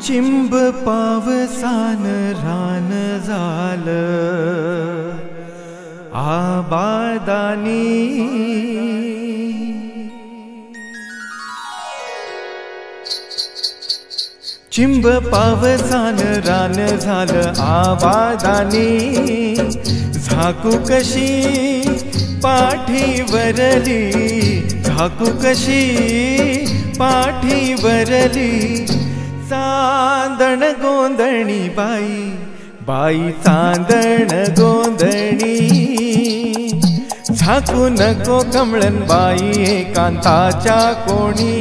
चिंब पावसान रान झालं आबादानी। चिंब पावसान रान झालं आबादानी। झाकू कशी पाठीवरली, झाकू कशी पाठीवरली। चांदण गोंधणी बाई, बाई चांदण गोंधणी। झाकू नको कमळन बाई एकांताच्या कोणी।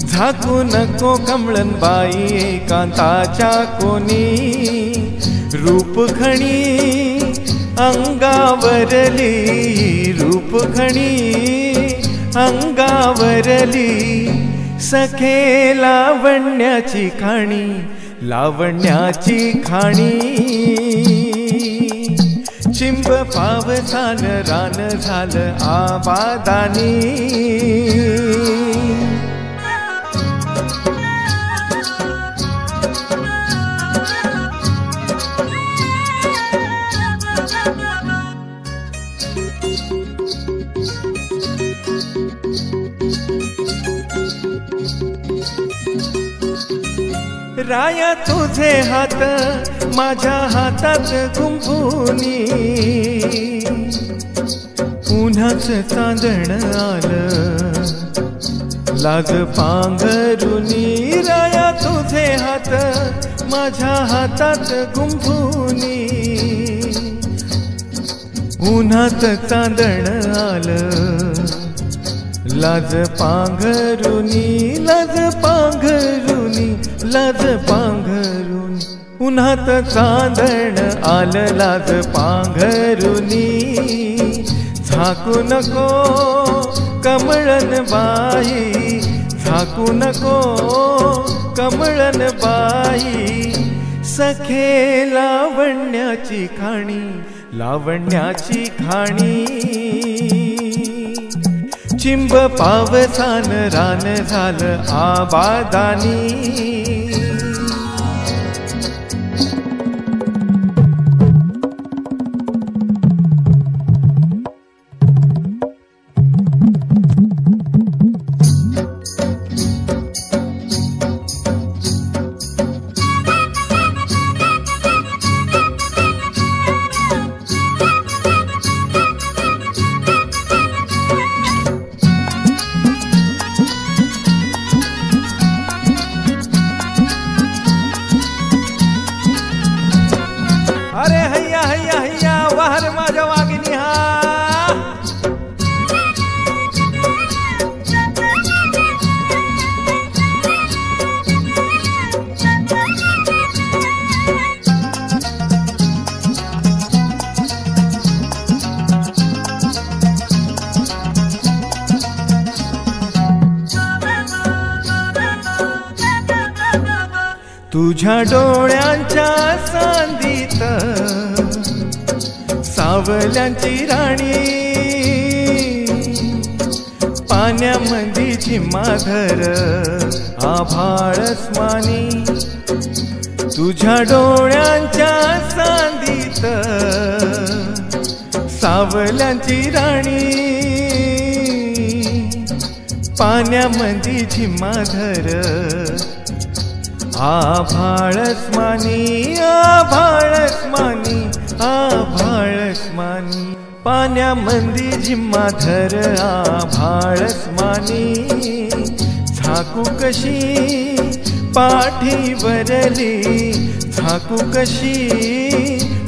झाकू नको कमळन बाई एकांताच्या कोणी। रूपखणी अंगावरली, रूपखणी अंगावरली। सखे लावण्याची खाणी, लावण्याची खाणी। चिंब पावसान रान झालं आबादानी। राया तुझे हात माझ्या हातात गुंफुनी। उन्हाच चांदण आलं लाज पांघरुनी। राया तुझे हात माझ्या हातात गुंफुनी। उन्हाच चांदण आलं लाज पांघरुनी, लाज पांघरुनी, लाज पांघरुनी। उन्हात चांदण आलं लाज पांघरुनी। झाकू नको कमळन बाई, झाकू नको कमळन बाई। सखे लावण्याची खाणी, लावण्याची खाणी। चिंब पावसान रान झालं आबादानी। अरे हैया हैया हैया वाहर माझ्या वागिनी हा। तुझ्या डोळ्यांच्या सांदीत सावल्यांची राणी। पाण्यामध्ये झिम्माधर आभाळस्मानी। तुझ्या डोळ्यांच्या सांदीत सावल्यांची राणी। पाण्यामध्ये झिम्माधर आभाळस्मानी, आभाळस्मानी, आभाळस्मानी। पाण्यामंदी झिम्माधर आभाळस्मानी। झाकू कशी पाठीवरली, झाकू कशी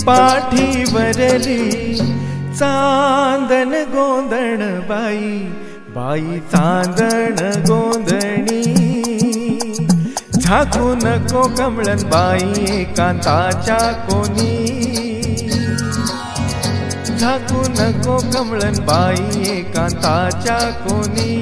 पाठीवरली। चांदण गोंधण बाई, बाई चांदण गोंधणी। झाकू नको कमळन बाई एकांताच्या कोणी। झाकू नको कमळन बाई एकांताच्या कोणी।